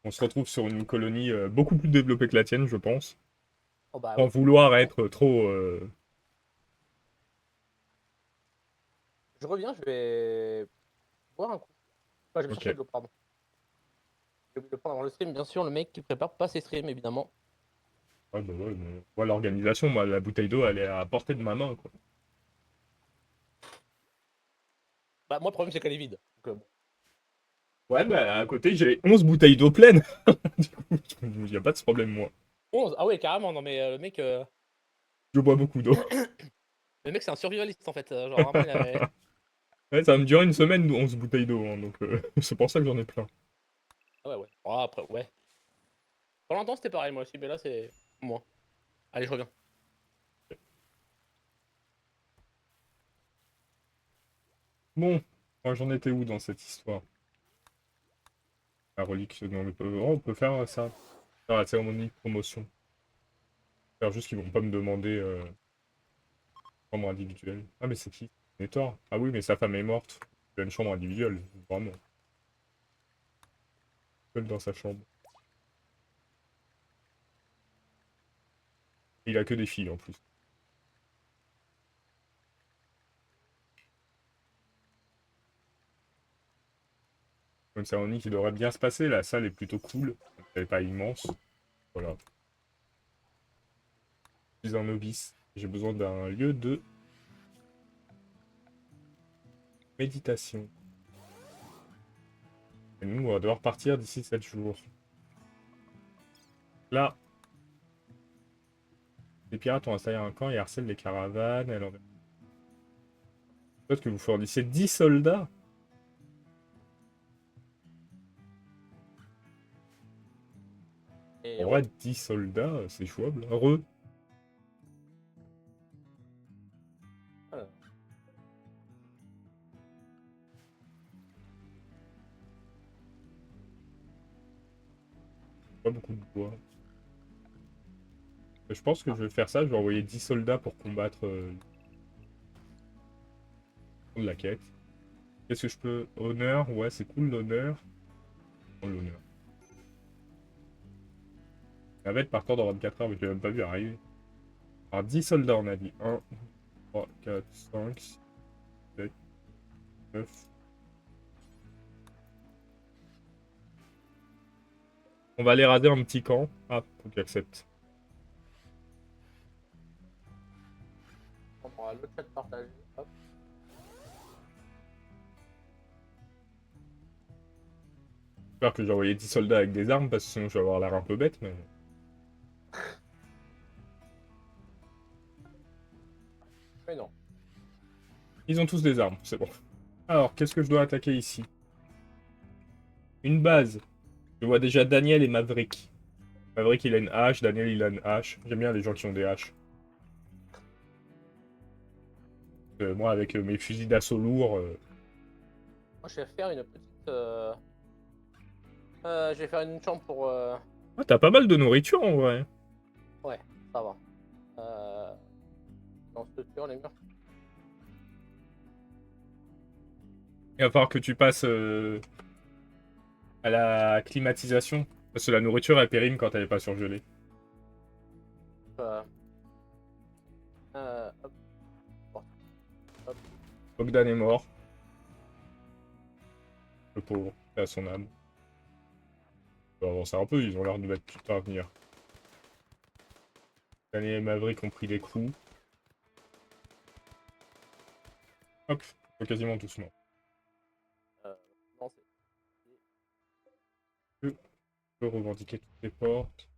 On se retrouve sur une colonie beaucoup plus développée que la tienne, je pense. Oh bah Sans oui. vouloir être trop... Je reviens, je vais boire un coup. Enfin, je vais Ok. chercher de l'eau, pardon. J'ai oublié de le prendre avant le stream, bien sûr, le mec qui prépare pas ses streams, évidemment. Ouais, bah ouais, mais moi, l'organisation, moi, la bouteille d'eau, elle est à portée de ma main, quoi. Bah, moi, le problème, c'est qu'elle est vide. Donc, bon. Ouais, bah à côté, j'ai 11 bouteilles d'eau pleines. Du coup, il n'y a pas de ce problème, moi. 11. Ah ouais, carrément, non mais Je bois beaucoup d'eau. le mec c'est un survivaliste en fait. Genre vraiment, il avait... Ouais, ça va me durer une semaine, 11 bouteilles d'eau, hein, donc c'est pour ça que j'en ai plein. Ah ouais, ouais. Oh, après, ouais. Pendant longtemps, c'était pareil, moi aussi, mais là, c'est moins. Allez, je reviens. Bon, moi j'en étais où dans cette histoire? La relique, non, on peut faire ça. Faire la cérémonie de promotion. Faire juste qu'ils vont pas me demander chambre individuelle. Ah, mais c'est qui? Nettor. Ah oui, mais sa femme est morte. Il a une chambre individuelle, vraiment. Seul dans sa chambre. Et il a que des filles en plus. Une cérémonie qui devrait bien se passer. La salle est plutôt cool. Elle est pas immense. Voilà. Je suis un novice. J'ai besoin d'un lieu de méditation. Et nous, on va devoir partir d'ici 7 jours. Là, les pirates ont installé un camp et harcèlent les caravanes. Peut-être que vous fournissez 10 soldats. Et En ouais. vrai, 10 soldats, c'est jouable. Heureux. Alors, Pas beaucoup de bois. Je pense que je vais faire ça. Je vais envoyer 10 soldats pour combattre la quête. Qu'est-ce que je peux... Honneur. Ouais, c'est cool l'honneur. Oh, l'honneur. La bête partant dans 24 heures, mais je l'ai même pas vu arriver. Alors, 10 soldats, on a dit. 1, 3, 4, 5, 6, 7, 9. On va aller raser un petit camp. Ah, faut qu'il accepte. on aura le chat partagé. Hop. J'espère que j'ai envoyé 10 soldats avec des armes, parce que sinon je vais avoir l'air un peu bête, mais... Mais non. Ils ont tous des armes, c'est bon. Alors, qu'est-ce que je dois attaquer ici? Une base. Je vois déjà Daniel et Maverick. Maverick, il a une hache, Daniel, il a une hache. J'aime bien les gens qui ont des haches. Moi, avec mes fusils d'assaut lourds... Moi, je vais faire une petite. Je vais faire une chambre pour. Ah, t'as pas mal de nourriture, en vrai. Ouais, ça va. Dans structure, les murs. Il va falloir que tu passes à la climatisation. Parce que la nourriture, elle périme quand elle est pas surgelée. Euh, hop, hop, hop. Bogdan est mort. Le pauvre. Paix à son âme. On va avancer un peu, ils ont l'air de mettre tout à venir. Daniel et Maverick ont pris des coups. Hop, faut quasiment doucement. Euh, non, Je peux revendiquer toutes les portes.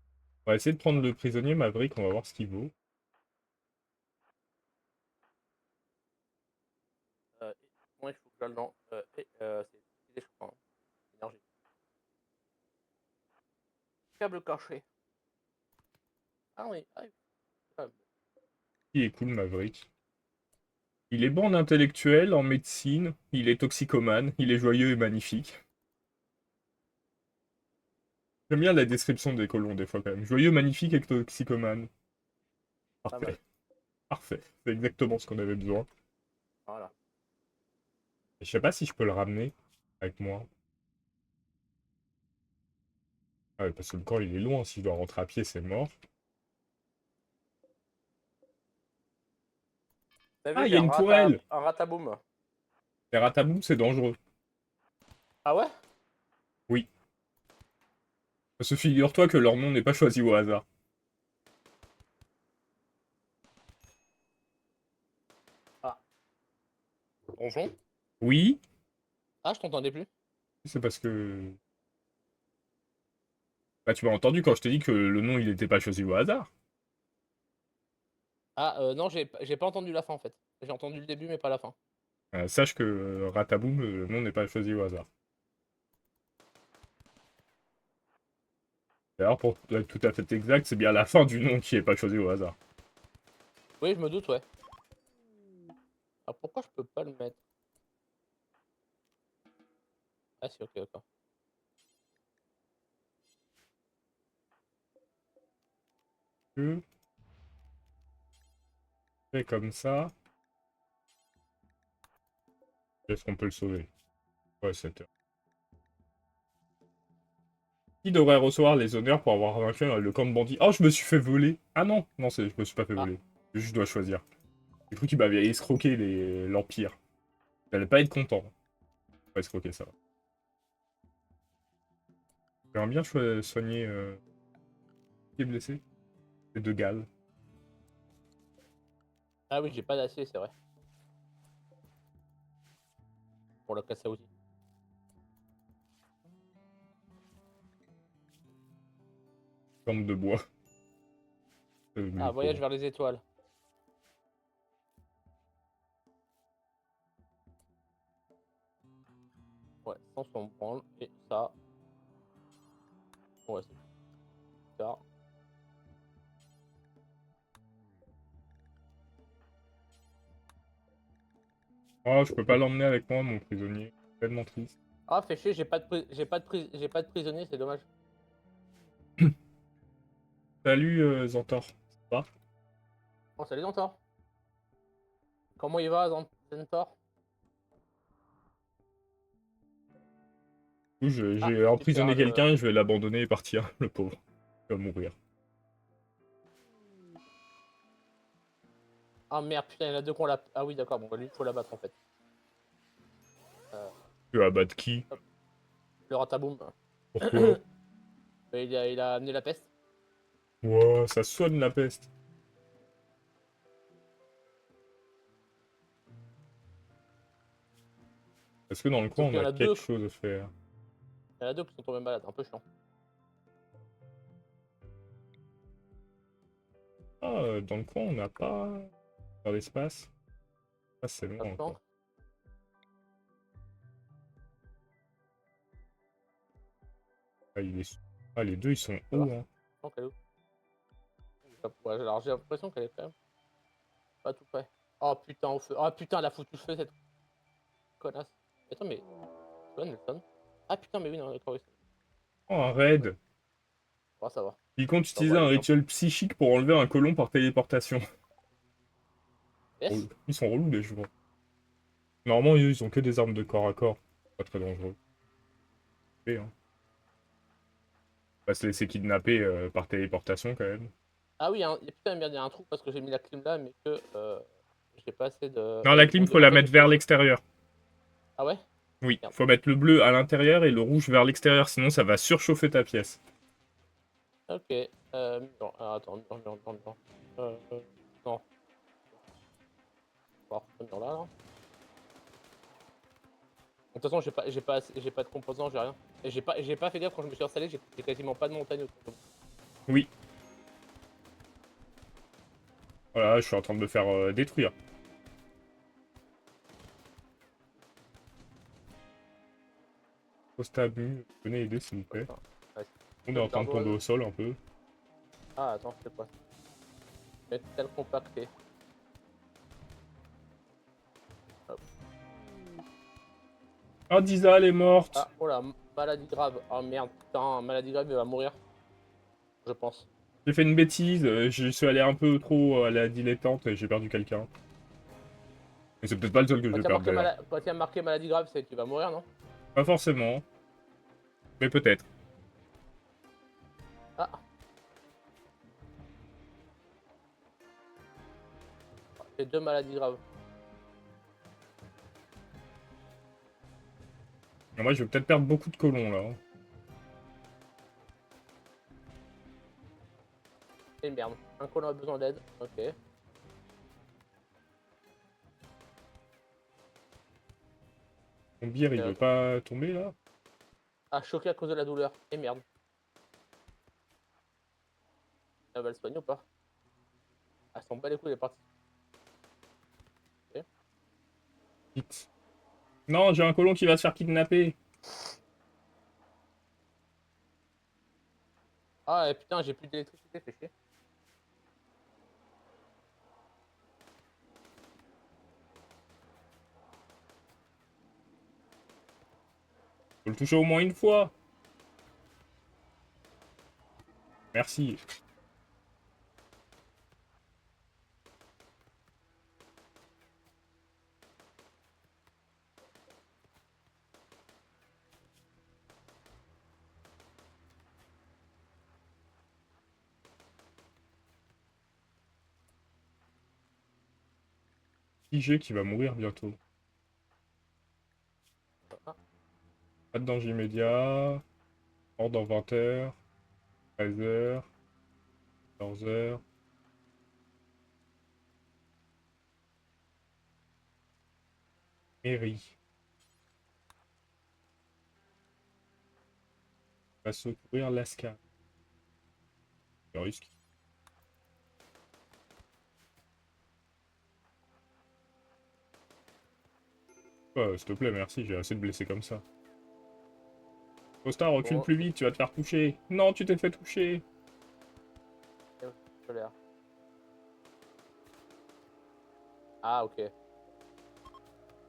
On va essayer de prendre le prisonnier Maverick, on va voir ce qu'il vaut. moi, il faut que j'aille dans. C'est je crois. Hein. Énergie. Câble caché. Ah oui, ah, oui. Ah, Il est cool, Maverick. Il est bon en intellectuel, en médecine, il est toxicomane, il est joyeux et magnifique. J'aime bien la description des colons, des fois, quand même. Joyeux, magnifique et toxicomane. pas mal. Parfait. Parfait. C'est exactement ce qu'on avait besoin. Voilà. Et je sais pas si je peux le ramener avec moi. Ah ouais, parce que le camp, il est loin. Si je dois rentrer à pied, c'est mort. T'as Ah, vu, il j'ai y a une tourelle! un rataboum. Les rataboum, c'est dangereux. Ah ouais? Oui. Parce que figure-toi que leur nom n'est pas choisi au hasard. Ah, bonjour. Oui, Ah, je t'entendais plus. c'est parce que... Bah, tu m'as entendu quand je t'ai dit que le nom, il n'était pas choisi au hasard. Ah, non, j'ai pas entendu la fin en fait. J'ai entendu le début, mais pas la fin. Sache que Rataboum, le nom n'est pas choisi au hasard. D'ailleurs, pour être tout à fait exact, c'est bien la fin du nom qui est pas choisi au hasard. Oui, je me doute, ouais. Ah, pourquoi je peux pas le mettre? Ah, si, ok, d'accord. Je fais comme ça. Est-ce qu'on peut le sauver? Ouais, 7 heures. Qui devrait recevoir les honneurs pour avoir vaincu le camp de bandits? Oh, je me suis fait voler! Ah non! Non, je me suis pas fait Ah, voler. Je dois choisir. J'ai cru qu'il m'avait escroqué l'Empire. J'allais pas être content. Pas escroquer ça. J'aimerais bien soigner qui est blessé. Les deux gales. ah oui, j'ai pas d'acier, c'est vrai. Pour le casse à outils. Lampe de bois. Ah, Le voyage pauvre. vers les étoiles. Ouais, sans son branle. Et ça. Ouais, c'est ça. Oh, je peux pas l'emmener avec moi, mon prisonnier. Tellement triste. Ah, fait chier, j'ai pas de prisonnier, c'est dommage. Salut, Zentor. Ça va? Oh, salut Zentor. Comment il va, Zentor? Du coup, Ah, j'ai super, emprisonné quelqu'un et je vais l'abandonner et partir, le pauvre. Il va mourir. Ah merde, putain, il y en a deux qu'on l'a. Ah oui, d'accord, bon, bah lui, il faut l'abattre en fait. Euh, Tu vas battre qui? hop, le rataboum. Pourquoi? Il a amené la peste. Ouah, ça soigne la peste. Est-ce que dans le coin, Sauf on qu'il y en a a quelque deux. chose à faire? Il y en a deux qui sont tombés malades, un peu chiant. Ah, dans le coin, on n'a pas... Dans l'espace? Ah, c'est loin Maintenant, encore. Ah, ah, les deux, ils sont ça va? hauts, hein. Non, qu'elle est où? Ouais, alors j'ai l'impression qu'elle est quand même pas tout près. Oh putain, au feu. Oh putain, elle a foutu le feu cette connasse. Attends, mais. Tu vois, Nelson? Ah putain, mais oui, non, d'accord, oui. Oh, un Ouais, raid! bon, ça va. Il compte Ça va utiliser un aller simple. rituel psychique pour enlever un colon par téléportation. Yes? Ils sont relous, les joueurs. Normalement, ils ont que des armes de corps à corps. Pas très dangereux. Et, hein. On va se laisser kidnapper par téléportation, quand même. Ah oui, putain, merde, il y a un trou parce que j'ai mis la clim là, mais que j'ai pas assez de. Non, la clim, faut En la fait, mettre vers l'extérieur. Ah ouais? Oui, Merde. faut mettre le bleu à l'intérieur et le rouge vers l'extérieur, sinon ça va surchauffer ta pièce. Ok. Non, attends, non. Non. Bon, ce mur là, là. De toute façon, j'ai pas de composants, j'ai rien. Et j'ai pas fait gaffe quand je me suis installé, j'ai quasiment pas de montagne autour de moi. Oui. Voilà, je suis en train de me faire détruire. Postabu, venez aider s'il vous plaît. Putain. Ouais, On est c'est en de train de tomber l'ardoise. au sol un peu. Ah, attends, c'est quoi ça? Métal compacté. Hop. Ah, Disa, elle est morte! Ah, oh là, maladie grave. Oh merde, putain, maladie grave, il va mourir, je pense. J'ai fait une bêtise, je suis allé un peu trop à la dilettante et j'ai perdu quelqu'un. Mais c'est peut-être pas le seul que je vais perdre d'ailleurs. Quand il y a marqué maladie grave, c'est que tu vas mourir, non? Pas forcément, mais peut-être. J'ai 2 maladies graves. Moi, je vais peut-être perdre beaucoup de colons là. Hein. Et merde. Un colon a besoin d'aide. Ok. Mon bière, il veut pas tomber là? Ah, choqué à cause de la douleur. Et merde. Elle va le soigner ou pas? Ah, s'en bat les couilles, elle est partie. Ok. Vite. Non, j'ai un colon qui va se faire kidnapper. Ah, et putain, j'ai plus d'électricité, fait chier. Faut le toucher au moins une fois. Merci. IG qui va mourir bientôt. Ah, Pas de danger immédiat. Mort dans 20 heures. 13 heures. 14 heures. Mairie. Va secourir Lasca. Le risque. S'il te plaît, merci, j'ai assez de blessés comme ça. Costa, recule bon, plus vite, tu vas te faire toucher. Non, tu t'es fait toucher. solaire. Ah, ok.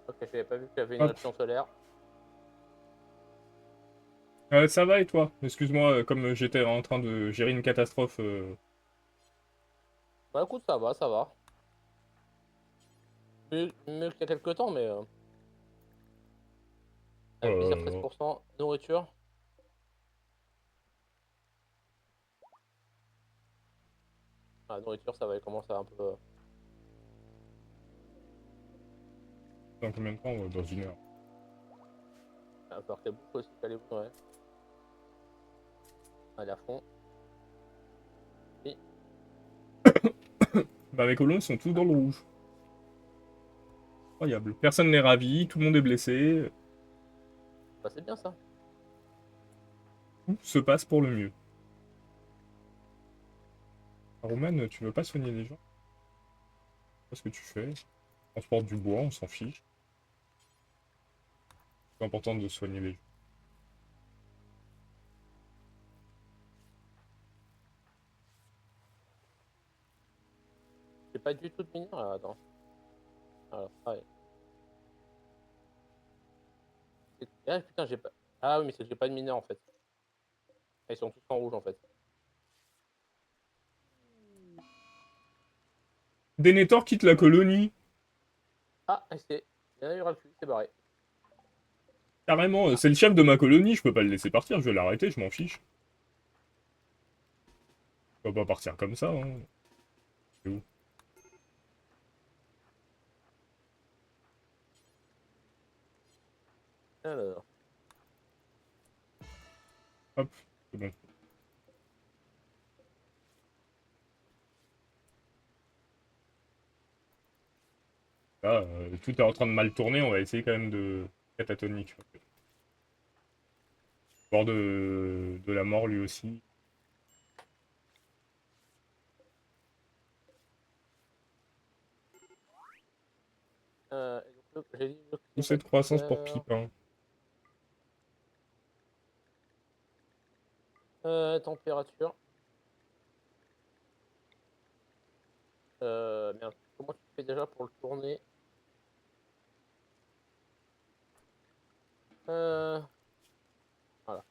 Ok, j'avais pas vu qu'il y avait une Hop. éruption solaire. Ça va et toi? Excuse-moi, comme j'étais en train de gérer une catastrophe. Bah écoute, ça va, ça va. Mieux qu'il y a quelques temps, mais... Oh là plaisir là. 13%. Nourriture. Ah, nourriture, ça va commencer à un peu... Dans combien de temps? Dans une heure. Il va falloir qu'elle bouffe aussi, qu'elle est bonne, ouais. Allez, à fond. Oui. Bah, mes colons sont tous Ah, dans le rouge. Incroyable. Personne n'est ravi, tout le monde est blessé. bah c'est bien ça. Tout se passe pour le mieux. Roman, tu veux pas soigner les gens? Qu'est-ce que tu fais? On transporte du bois, on s'en fiche. C'est important de soigner les gens. J'ai pas du tout de mineurs là, attends. Alors, ouais. Ah putain, j'ai pas... Ah oui, mais c'est que j'ai pas de mineurs en fait. Ah, ils sont tous en rouge en fait. Denethor quitte la colonie. Ah, c'est... Il y en a eu ras le cul, c'est barré. Carrément, Ah, c'est le chef de ma colonie, je peux pas le laisser partir, je vais l'arrêter, je m'en fiche. Je peux pas partir comme ça, hein. C'est où? alors... Hop, c'est bon. Là, tout est en train de mal tourner, on va essayer quand même de... Catatonique. Bord de la mort lui aussi. et donc, j'ai dit le Poussée de croissance pour climatiseur... Pipin. Température... Merde, comment tu fais déjà pour le tourner? Voilà.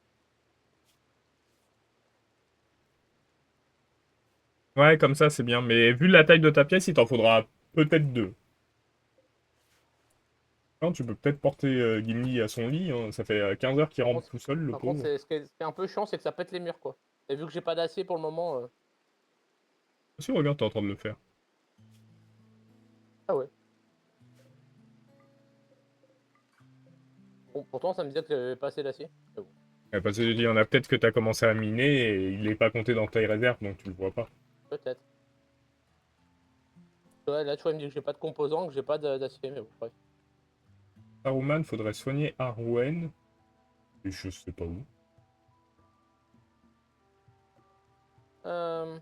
Ouais, comme ça, c'est bien. Mais vu la taille de ta pièce, il t'en faudra peut-être deux. Non, tu peux peut-être porter Gimli à son lit. Hein. Ça fait 15 heures qu'il Par rentre contre, tout seul, le par contre pauvre. ce qui est un peu chiant, c'est que ça pète les murs quoi. Et vu que j'ai pas d'acier pour le moment... Si, regarde, t'es en train de le faire. Ah ouais. Bon, pourtant, ça me disait que j'avais pas assez d'acier. Mais bon, Parce que il y en a peut-être que tu as commencé à miner et il n'est pas compté dans tes réserves, donc tu le vois pas. peut-être. Ouais, là, tu vois, il me dit que j'ai pas de composants, que j'ai pas d'acier, mais bon, bref. Saruman, faudrait soigner Arwen. Et je sais pas où. Euh,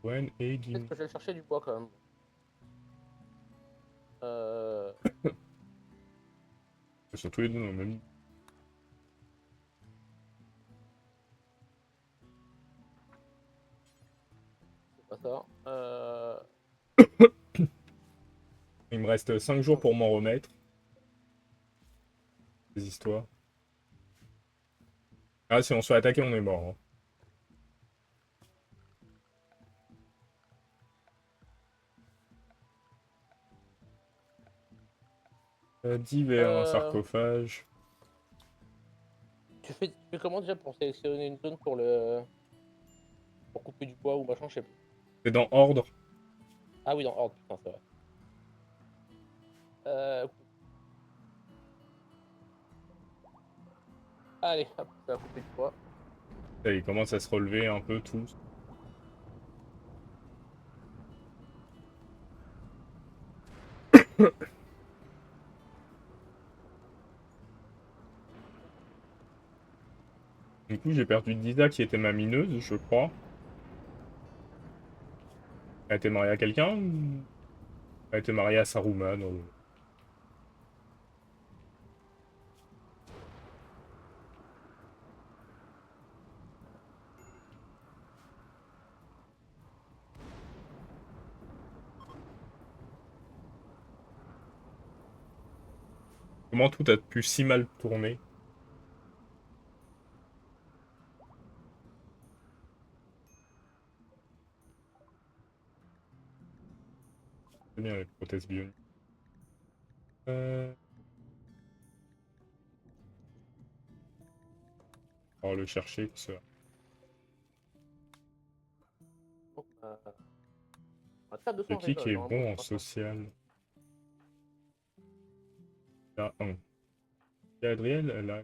Arwen et Peut-être Gimli. que je vais aller chercher du bois quand même. Euh, Ils sont tous les deux dans le même. c'est pas ça. Il me reste 5 jours pour m'en remettre. Des histoires. Ah, si on se fait attaquer, on est mort. Hein. Divers, un Euh, sarcophage. tu fais comment déjà pour sélectionner une zone pour couper du bois ou machin, je sais plus. C'est dans ordre. Ah oui, dans Horde, putain, c'est vrai. Cool. Allez, hop, ça va couper du bois. Ça, ils commencent à se relever un peu tous. Du coup, j'ai perdu Disa qui était ma mineuse, je crois. Elle était mariée à quelqu'un ou... Elle était mariée à Saruman. Comment tout a pu si mal tourner? C'est bien les prothèses bioniques. Euh... On va le chercher, ça. Donc, on va faire Le 200 qui est normalement, bon c'est en pas ça. social? Il y a un. Et Adriel, elle a...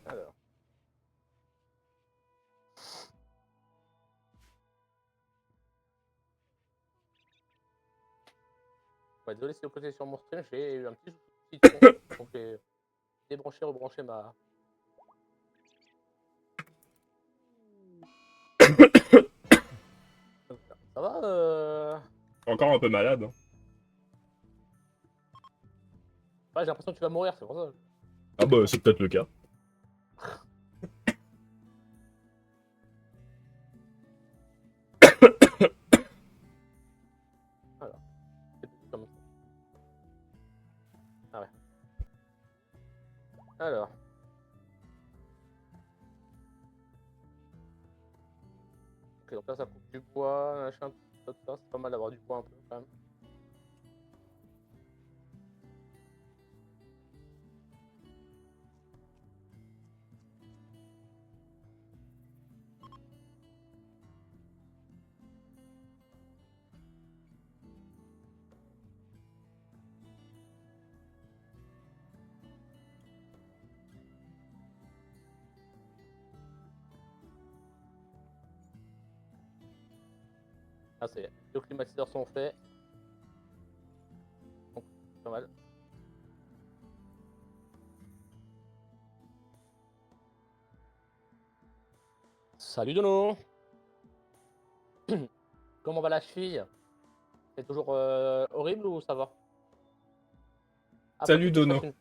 Alors, ouais, désolé si vous côté sur mon stream, j'ai eu un petit souci de son. Donc j'ai débranché, rebranché ma. Ça va Encore un peu malade. Hein. Ouais, j'ai l'impression que tu vas mourir, c'est pour ça. Ah bah, c'est peut-être le cas. Alors, c'est petit comme ça. Ah ouais. Alors, ok, donc là ça coupe du bois, machin, tout ça, c'est pas mal d'avoir du bois un peu quand même. Ah, c'est les climatiseurs sont faits. Donc, pas mal. Salut Dono. Comment va la cheville? C'est toujours horrible ou ça va? Après, Salut peut-être que je fasse Dono. une.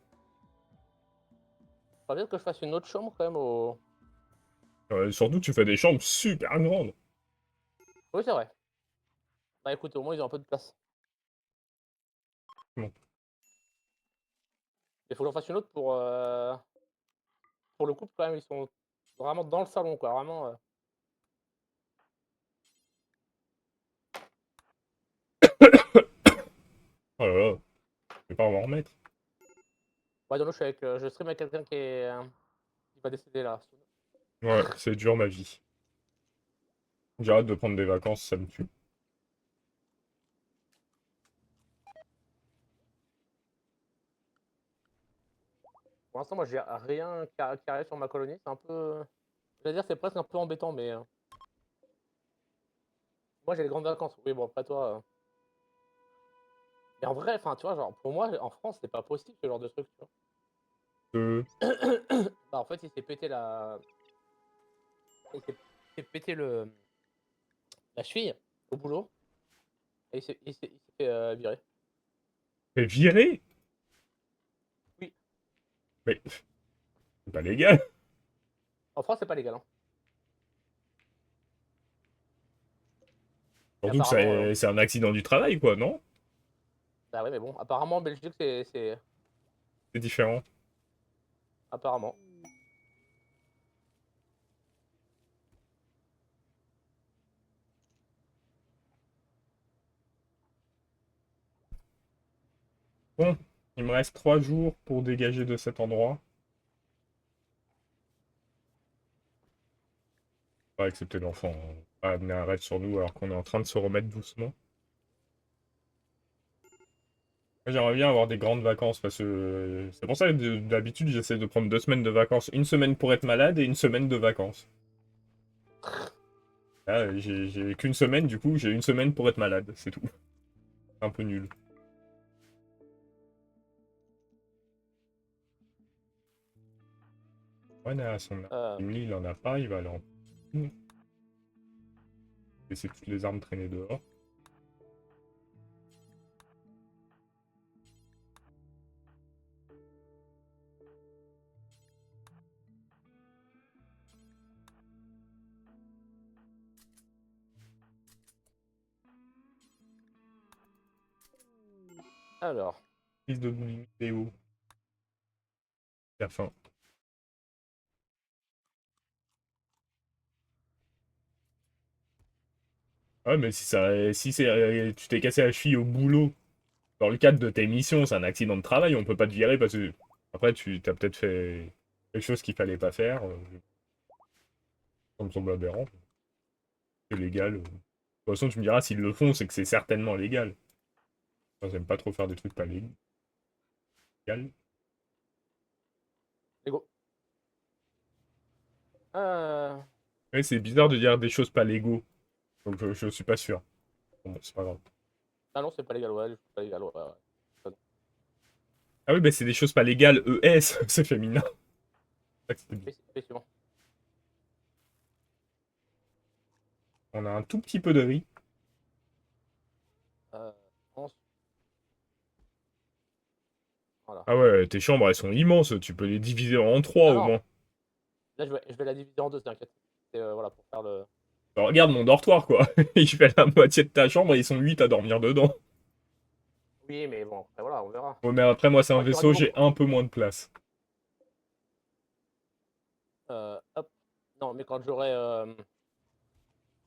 Faudrait peut-être que je fasse une autre chambre quand même au. Surtout, tu fais des chambres super grandes. Oui, c'est vrai. Bah écoute, au moins ils ont un peu de place. Bon. Il faut que j'en fasse une autre pour le couple quand même. Ils sont vraiment dans le salon, quoi. Vraiment. Oh là là. vais pas en remettre. Ouais, non, je stream avec quelqu'un qui va décéder là. Ouais, c'est dur ma vie. J'arrête de prendre des vacances, ça me tue. Pour l'instant, moi, j'ai rien qui arrive sur ma colonie. C'est un peu. Je veux dire, c'est presque un peu embêtant, mais. Moi, j'ai les grandes vacances. Oui, bon, après toi. Mais en vrai, enfin, tu vois, genre, pour moi, en France, c'est pas possible ce genre de truc, tu vois. Euh, Bah, en fait, il s'est pété la. Il s'est pété la cheville au boulot. Et il s'est fait virer. Mais virer? Oui. Mais c'est pas légal. En France, c'est pas légal, hein. Et Surtout que apparemment. c'est un accident du travail, quoi, non? Bah ouais, mais bon, apparemment, en Belgique, c'est. C'est différent. Apparemment. Bon, il me reste 3 jours pour dégager de cet endroit. Pas excepté l'enfant. On va pas amener un raid sur nous alors qu'on est en train de se remettre doucement. Moi, j'aimerais bien avoir des grandes vacances parce que c'est pour ça que d'habitude j'essaie de prendre 2 semaines de vacances. Une semaine pour être malade et une semaine de vacances. Là, j'ai qu'une semaine, du coup, j'ai une semaine pour être malade, c'est tout. Un peu nul. Ouais, à son Euh, Emily, il en a pas, il va aller en laisser toutes les armes traîner dehors. alors. Prise de boulimie, Léo. La fin. Ouais, mais si c'est, tu t'es cassé la cheville au boulot, dans le cadre de tes missions, c'est un accident de travail, on peut pas te virer parce que après tu t'as peut-être fait quelque chose qu'il fallait pas faire. Ça me semble aberrant. C'est légal. De toute façon, tu me diras, s'ils le font, c'est que c'est certainement légal. Moi, j'aime pas trop faire des trucs pas légaux. Lego. Euh... Ouais, c'est bizarre de dire des choses pas légaux. Donc je suis pas sûr. Bon, c'est pas grave. Ah non, c'est pas légal, ouais. C'est pas légal, ouais. Ouais. Ah oui, bah c'est des choses pas légales, ES, c'est féminin. C'est ça que c'était bien. Effectivement. On a un tout petit peu de riz. Euh, ensuite, voilà. Ah ouais, tes chambres, elles sont immenses. Tu peux les diviser en 3 Ah au non, moins. là, je vais la diviser en deux, t'inquiète. C'est voilà, pour faire le. Alors, regarde mon dortoir, quoi. Il fait la moitié de ta chambre et ils sont 8 à dormir dedans. Oui, mais bon, après, voilà, on verra. Ouais, mais après, moi, c'est un Quand il y aura du vaisseau, monde. j'ai un peu moins de place. Hop. Non, mais quand j'aurai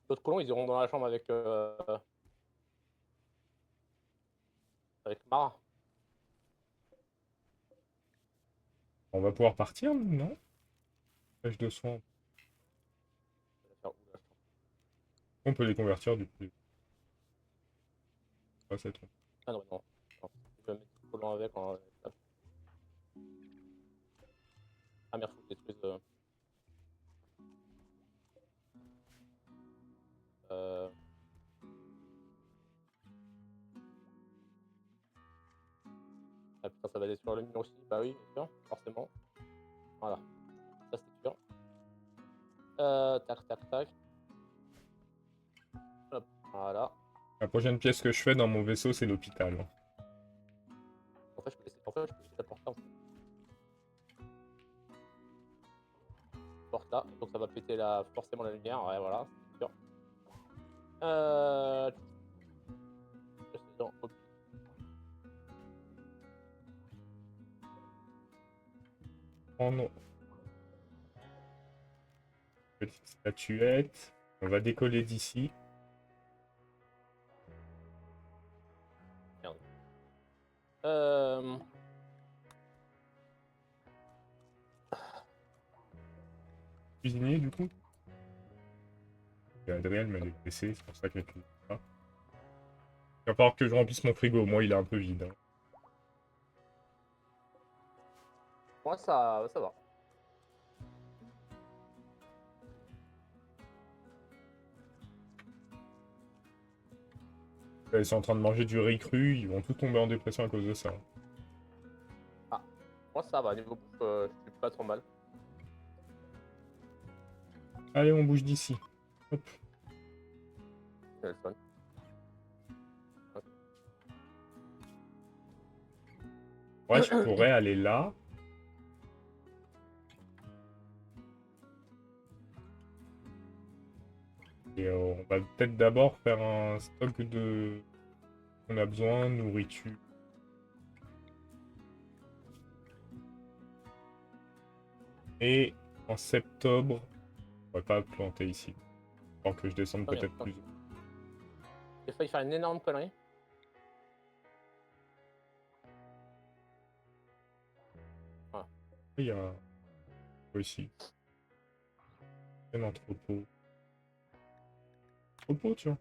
d'autres colons, ils iront dans la chambre avec Mara. On va pouvoir partir, non? Pêche de soins. Je vais faire où, là, On peut les convertir, du coup. Ah, c'est trop. Ah non, non. Non. Je vais mettre des colons avec. Hop. Ah merde, faut que je détruise. Euh, Ah putain, ça va aller sur le mur aussi. Bah oui, bien sûr, forcément. Voilà, ça c'est sûr. Tac, tac, tac. Hop, voilà. La prochaine pièce que je fais dans mon vaisseau, c'est l'hôpital. En fait, je peux laisser la porte là. En fait. Porte là, donc ça va péter forcément la lumière. Ouais, voilà, c'est sûr. Euh. Précédent, hop. Oh non. Petite statuette. On va décoller d'ici. Merde. Euh... Cuisinier, du coup. Et Adrien m'a laissé, c'est pour ça qu'elle cuisine pas. Il va falloir que je remplisse mon frigo. Moi, il est un peu vide. Hein. Moi, ça va. Ils sont en train de manger du riz cru. Ils vont tous tomber en dépression à cause de ça. Ah, moi, ça va. Niveau bouffe, je suis pas trop mal. Allez, on bouge d'ici. Hop. C'est le fun. Ouais, je pourrais aller là. Et on va peut-être d'abord faire un stock de... On a besoin, nourriture. Et en septembre, on va pas planter ici. Alors que je descende Très bien. peut-être plus. J'ai failli faire une énorme connerie. Voilà. Il y a aussi un entrepôt. Entrepôt, tiens.